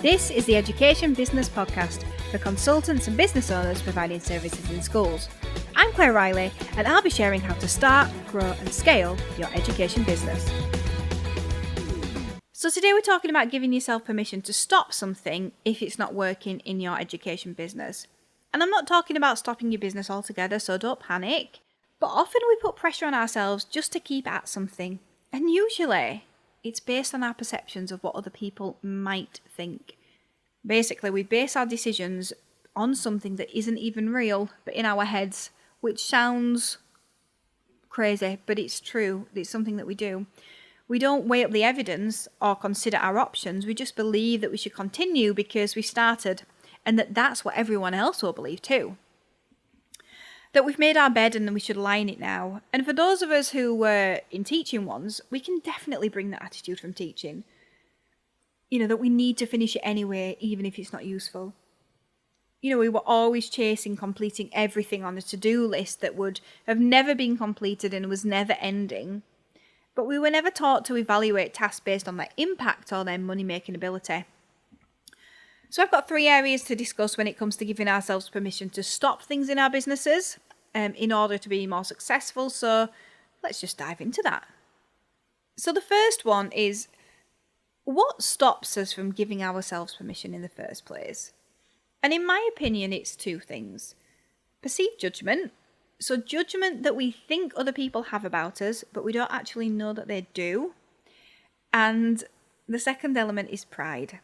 This is the Education Business Podcast for consultants and business owners providing services in schools. I'm Claire Riley, and I'll be sharing how to start, grow and scale your education business. So today we're talking about giving yourself permission to stop something if it's not working in your education business. And I'm not talking about stopping your business altogether, so don't panic. But often we put pressure on ourselves just to keep at something. And usually it's based on our perceptions of what other people might think. Basically, we base our decisions on something that isn't even real, but in our heads, which sounds crazy, but it's true. It's something that we do. We don't weigh up the evidence or consider our options. We just believe that we should continue because we started, and that's what everyone else will believe too. That we've made our bed and we should lie in it now. And for those of us who were in teaching once, we can definitely bring that attitude from teaching. You know, that we need to finish it anyway, even if it's not useful. You know, we were always chasing completing everything on a to-do list that would have never been completed and was never ending. But we were never taught to evaluate tasks based on their impact or their money-making ability. So I've got 3 areas to discuss when it comes to giving ourselves permission to stop things in our businesses in order to be more successful. So let's just dive into that. So the first one is, what stops us from giving ourselves permission in the first place? And in my opinion, it's 2 things. Perceived judgment. So judgment that we think other people have about us, but we don't actually know that they do. And the second element is pride.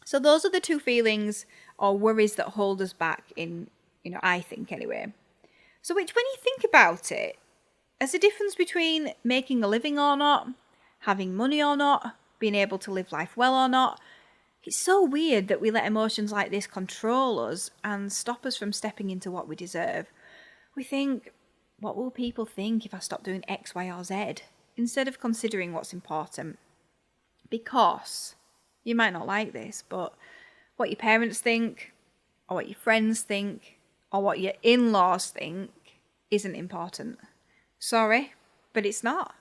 So those are the 2 feelings or worries that hold us back in, I think anyway. So when you think about it, there's a difference between making a living or not, having money or not, being able to live life well or not. It's so weird that we let emotions like this control us and stop us from stepping into what we deserve. We think, what will people think if I stop doing X, Y, or Z? Instead of considering what's important. Because you might not like this, but what your parents think, or what your friends think, or what your in-laws think isn't important. Sorry, but it's not.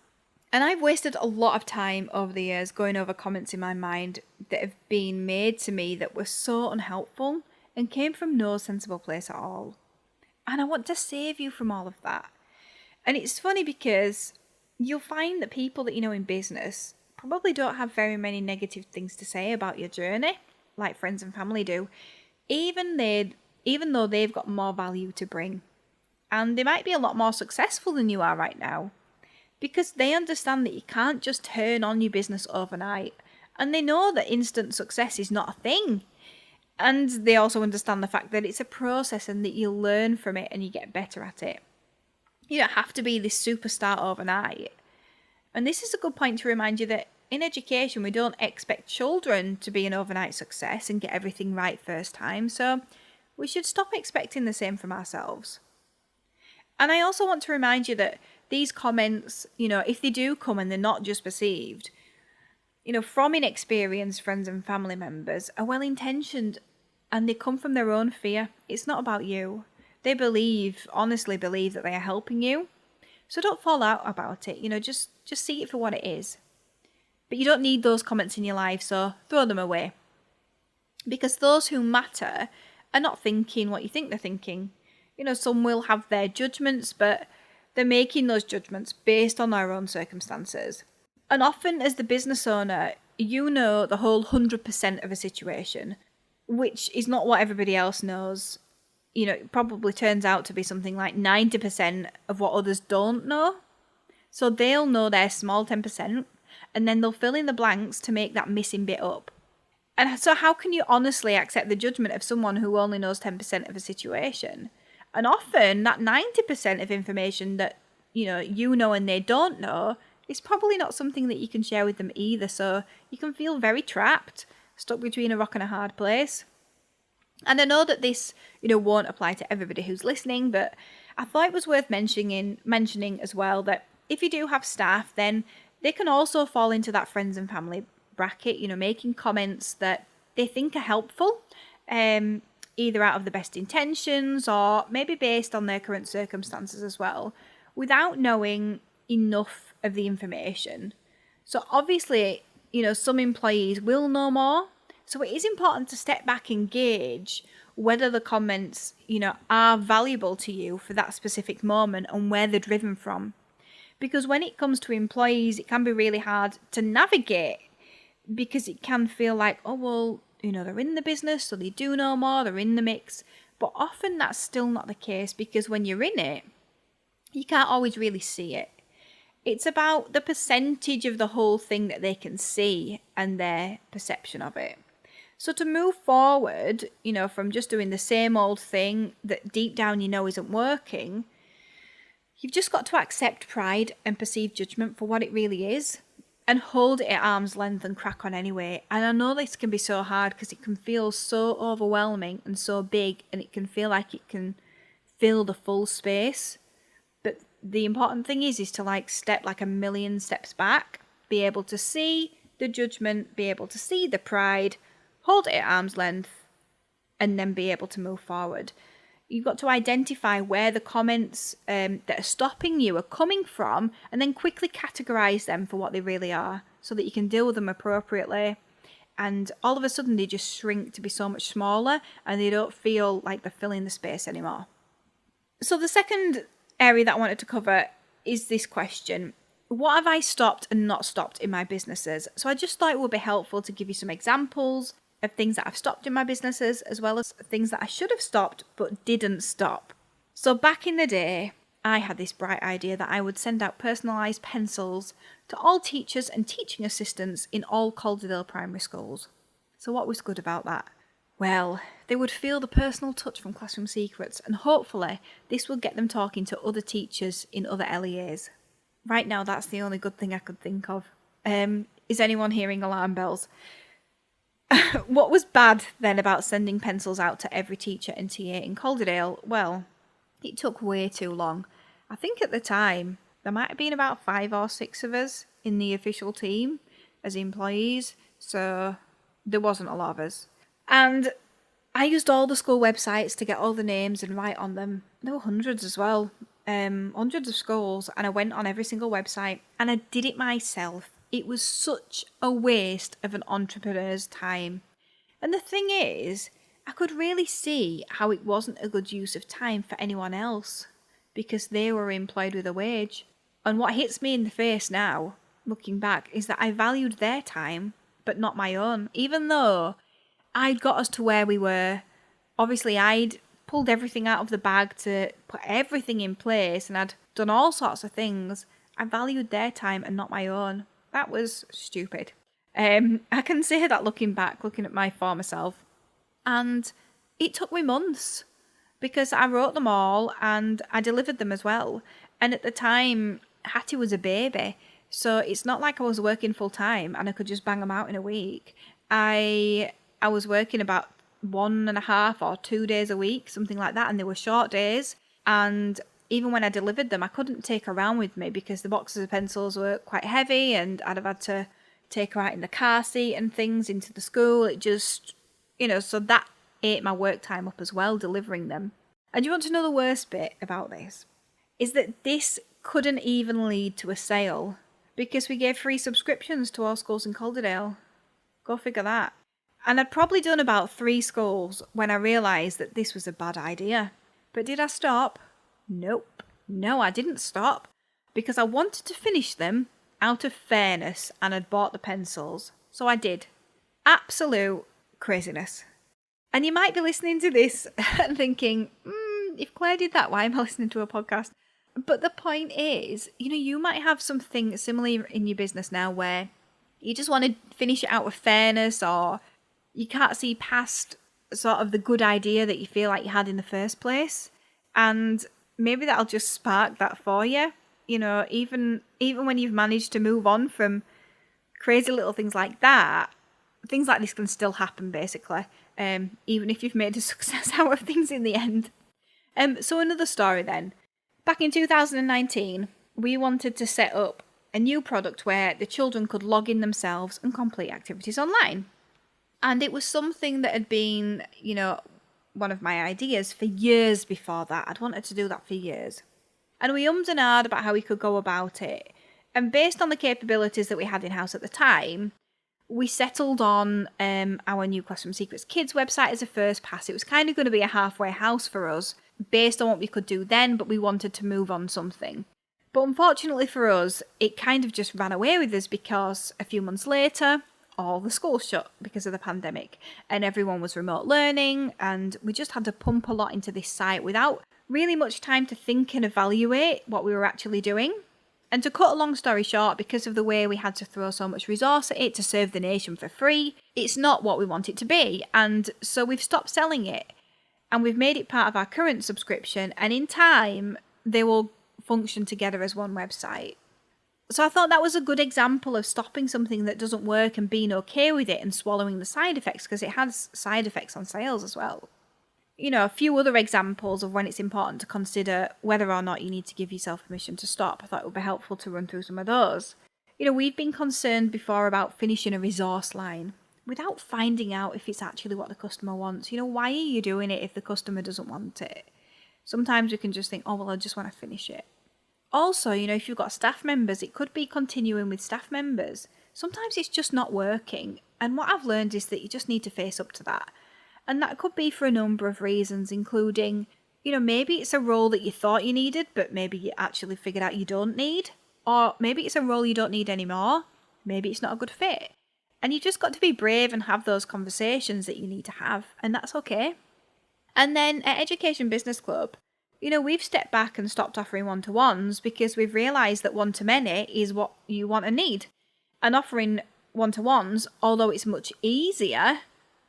And I've wasted a lot of time over the years going over comments in my mind that have been made to me that were so unhelpful and came from no sensible place at all. And I want to save you from all of that. And it's funny because you'll find that people that you know in business probably don't have very many negative things to say about your journey, like friends and family do, even though they've got more value to bring. And they might be a lot more successful than you are right now, because they understand that you can't just turn on your business overnight. And they know that instant success is not a thing. And they also understand the fact that it's a process and that you learn from it and you get better at it. You don't have to be this superstar overnight. And this is a good point to remind you that in education, we don't expect children to be an overnight success and get everything right first time. So we should stop expecting the same from ourselves. And I also want to remind you that these comments, if they do come and they're not just perceived, from inexperienced friends and family members are well-intentioned and they come from their own fear. It's not about you. They honestly believe that they are helping you. So don't fall out about it. Just see it for what it is. But you don't need those comments in your life, so throw them away. Because those who matter are not thinking what you think they're thinking. Some will have their judgments, but they're making those judgments based on their own circumstances. And often as the business owner, you know the whole 100% of a situation, which is not what everybody else knows. It probably turns out to be something like 90% of what others don't know. So they'll know their small 10%, and then they'll fill in the blanks to make that missing bit up. And so how can you honestly accept the judgment of someone who only knows 10% of a situation? And often that 90% of information that, you know and they don't know is probably not something that you can share with them either. So you can feel very trapped, stuck between a rock and a hard place. And I know that this, won't apply to everybody who's listening, but I thought it was worth mentioning as well that if you do have staff, then they can also fall into that friends and family bracket, making comments that they think are helpful, either out of the best intentions or maybe based on their current circumstances as well, without knowing enough of the information. So obviously, some employees will know more. So it is important to step back and gauge whether the comments, are valuable to you for that specific moment and where they're driven from. Because when it comes to employees, it can be really hard to navigate because it can feel like, oh, well, they're in the business, so they do know more, they're in the mix. But often that's still not the case because when you're in it, you can't always really see it. It's about the percentage of the whole thing that they can see and their perception of it. So to move forward, from just doing the same old thing that deep down isn't working, you've just got to accept pride and perceived judgment for what it really is and hold it at arm's length and crack on anyway. And I know this can be so hard because it can feel so overwhelming and so big, and it can feel like it can fill the full space. But the important thing is to step like a million steps back, be able to see the judgment, be able to see the pride, hold it at arm's length, and then be able to move forward. You've got to identify where the comments that are stopping you are coming from, and then quickly categorize them for what they really are so that you can deal with them appropriately. And all of a sudden they just shrink to be so much smaller and they don't feel like they're filling the space anymore. So the second area that I wanted to cover is this question: what have I stopped and not stopped in my businesses? So I just thought it would be helpful to give you some examples of things that I've stopped in my businesses, as well as things that I should have stopped but didn't stop. So back in the day, I had this bright idea that I would send out personalised pencils to all teachers and teaching assistants in all Calderdale primary schools. So what was good about that? Well, they would feel the personal touch from Classroom Secrets, and hopefully this would get them talking to other teachers in other LEAs. Right now, that's the only good thing I could think of. Is anyone hearing alarm bells? What was bad then about sending pencils out to every teacher and TA in Calderdale? Well, it took way too long. I think at the time, there might have been about 5 or 6 of us in the official team as employees, so there wasn't a lot of us. And I used all the school websites to get all the names and write on them. There were hundreds as well, hundreds of schools, and I went on every single website and I did it myself. It was such a waste of an entrepreneur's time. And the thing is, I could really see how it wasn't a good use of time for anyone else because they were employed with a wage. And what hits me in the face now, looking back, is that I valued their time, but not my own. Even though I'd got us to where we were, obviously I'd pulled everything out of the bag to put everything in place and I'd done all sorts of things. I valued their time and not my own. That was stupid. I can say that looking back, looking at my former self. And it took me months because I wrote them all and I delivered them as well. And at the time, Hattie was a baby. So it's not like I was working full time and I could just bang them out in a week. I was working about 1.5 or 2 days a week, something like that. And they were short days. And even when I delivered them, I couldn't take her around with me because the boxes of pencils were quite heavy and I'd have had to take her out in the car seat and things into the school. It just, so that ate my work time up as well, delivering them. And you want to know the worst bit about this? Is that this couldn't even lead to a sale because we gave free subscriptions to all schools in Calderdale. Go figure that. And I'd probably done about 3 schools when I realised that this was a bad idea. But did I stop? Nope. No, I didn't stop because I wanted to finish them out of fairness and I'd bought the pencils. So I did. Absolute craziness. And you might be listening to this and thinking, if Claire did that, why am I listening to a podcast? But the point is, you might have something similar in your business now where you just want to finish it out with fairness, or you can't see past sort of the good idea that you feel like you had in the first place. And maybe that'll just spark that for you. Even when you've managed to move on from crazy little things like that, things like this can still happen, basically, even if you've made a success out of things in the end. So another story then. Back in 2019, we wanted to set up a new product where the children could log in themselves and complete activities online. And it was something that had been, one of my ideas for years before that. I'd wanted to do that for years. And we ummed and ahed about how we could go about it. And based on the capabilities that we had in-house at the time, We settled on our new Classroom Secrets Kids website as a first pass. It was kind of going to be a halfway house for us based on what we could do then, but we wanted to move on something. But unfortunately for us, it kind of just ran away with us because a few months later, all the schools shut because of the pandemic and everyone was remote learning, and we just had to pump a lot into this site without really much time to think and evaluate what we were actually doing. And to cut a long story short, because of the way we had to throw so much resource at it to serve the nation for free, it's not what we want it to be. And so we've stopped selling it and we've made it part of our current subscription, and in time they will function together as one website. So I thought that was a good example of stopping something that doesn't work and being okay with it and swallowing the side effects, because it has side effects on sales as well. You know, a few other examples of when it's important to consider whether or not you need to give yourself permission to stop. I thought it would be helpful to run through some of those. You know, we've been concerned before about finishing a resource line without finding out if it's actually what the customer wants. You know, why are you doing it if the customer doesn't want it? Sometimes we can just think, oh, well, I just want to finish it. Also, you know, if you've got staff members, it could be continuing with staff members. Sometimes it's just not working. And what I've learned is that you just need to face up to that. And that could be for a number of reasons, including, you know, maybe it's a role that you thought you needed, but maybe you actually figured out you don't need. Or maybe it's a role you don't need anymore. Maybe it's not a good fit. And you've just got to be brave and have those conversations that you need to have. And that's okay. And then at Education Business Club, you know, we've stepped back and stopped offering one-to-ones because we've realised that one-to-many is what you want and need. And offering one-to-ones, although it's much easier,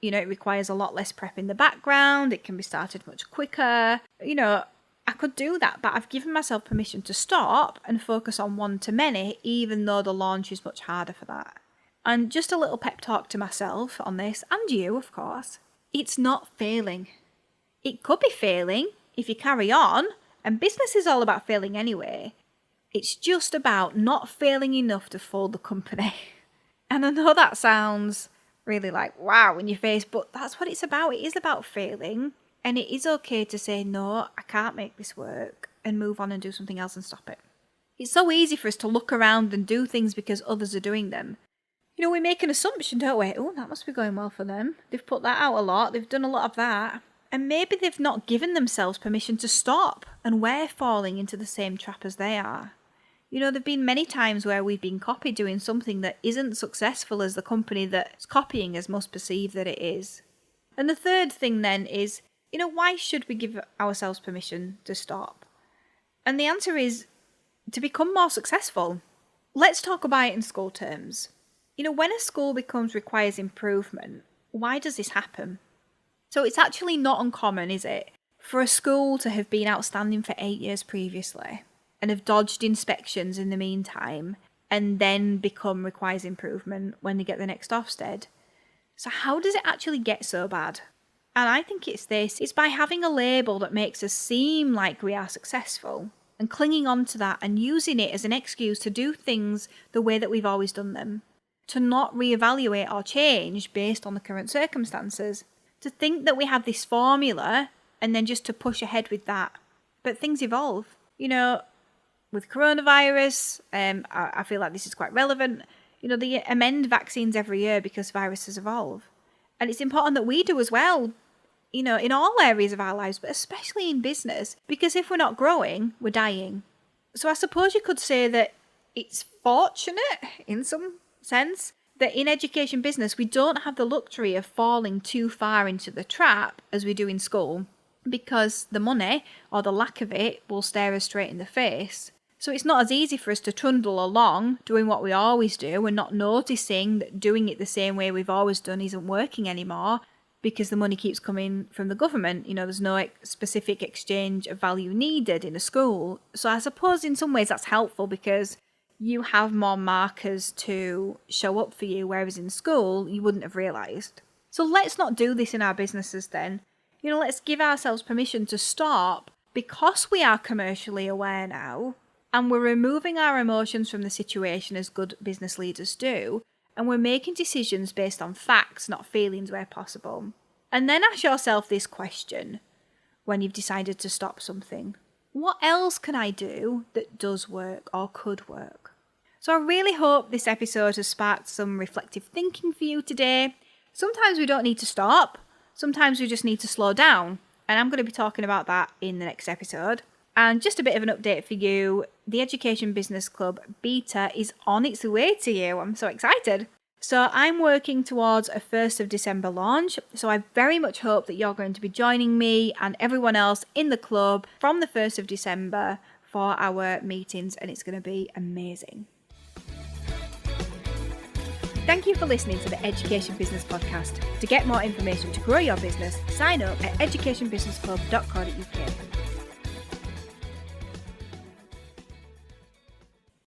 you know, it requires a lot less prep in the background, it can be started much quicker. You know, I could do that, but I've given myself permission to stop and focus on one-to-many, even though the launch is much harder for that. And just a little pep talk to myself on this, and you, of course. It's not failing. It could be failing if you carry on, and business is all about failing anyway. It's just about not failing enough to fold the company. And I know that sounds really like, wow, in your face, but that's what it's about. It is about failing, and it is okay to say, no, I can't make this work, and move on and do something else and stop it. It's so easy for us to look around and do things because others are doing them. You know, we make an assumption, don't we? Oh, that must be going well for them. They've put that out a lot. They've done a lot of that. And maybe they've not given themselves permission to stop, and we're falling into the same trap as they are. You know, there have been many times where we've been copied doing something that isn't successful as the company that's copying us must perceive that it is. And the third thing then is, you know, why should we give ourselves permission to stop? And the answer is to become more successful. Let's talk about it in school terms. You know, when a school requires improvement, why does this happen? So it's actually not uncommon, is it, for a school to have been outstanding for 8 years previously and have dodged inspections in the meantime and then requires improvement when they get the next Ofsted. So how does it actually get so bad? And I think it's this. It's by having a label that makes us seem like we are successful and clinging on to that and using it as an excuse to do things the way that we've always done them, to not reevaluate or change based on the current circumstances. To think that we have this formula and then just to push ahead with that. But things evolve. You know, with coronavirus, I feel like this is quite relevant. You know, they amend vaccines every year because viruses evolve. And it's important that we do as well, you know, in all areas of our lives, but especially in business. Because if we're not growing, we're dying. So I suppose you could say that it's fortunate, in some sense, that in education business, we don't have the luxury of falling too far into the trap as we do in school, because the money, or the lack of it, will stare us straight in the face. So it's not as easy for us to trundle along doing what we always do and not noticing that doing it the same way we've always done isn't working anymore because the money keeps coming from the government. You know, there's no specific exchange of value needed in a school. So I suppose in some ways that's helpful because you have more markers to show up for you, whereas in school, you wouldn't have realised. So let's not do this in our businesses then. You know, let's give ourselves permission to stop because we are commercially aware now and we're removing our emotions from the situation as good business leaders do, and we're making decisions based on facts, not feelings where possible. And then ask yourself this question when you've decided to stop something. What else can I do that does work or could work? So I really hope this episode has sparked some reflective thinking for you today. Sometimes we don't need to stop. Sometimes we just need to slow down. And I'm going to be talking about that in the next episode. And just a bit of an update for you. The Education Business Club beta is on its way to you. I'm so excited. So I'm working towards a 1st of December launch. So I very much hope that you're going to be joining me and everyone else in the club from the 1st of December for our meetings. And it's going to be amazing. Thank you for listening to the Education Business Podcast. To get more information to grow your business, sign up at educationbusinessclub.co.uk.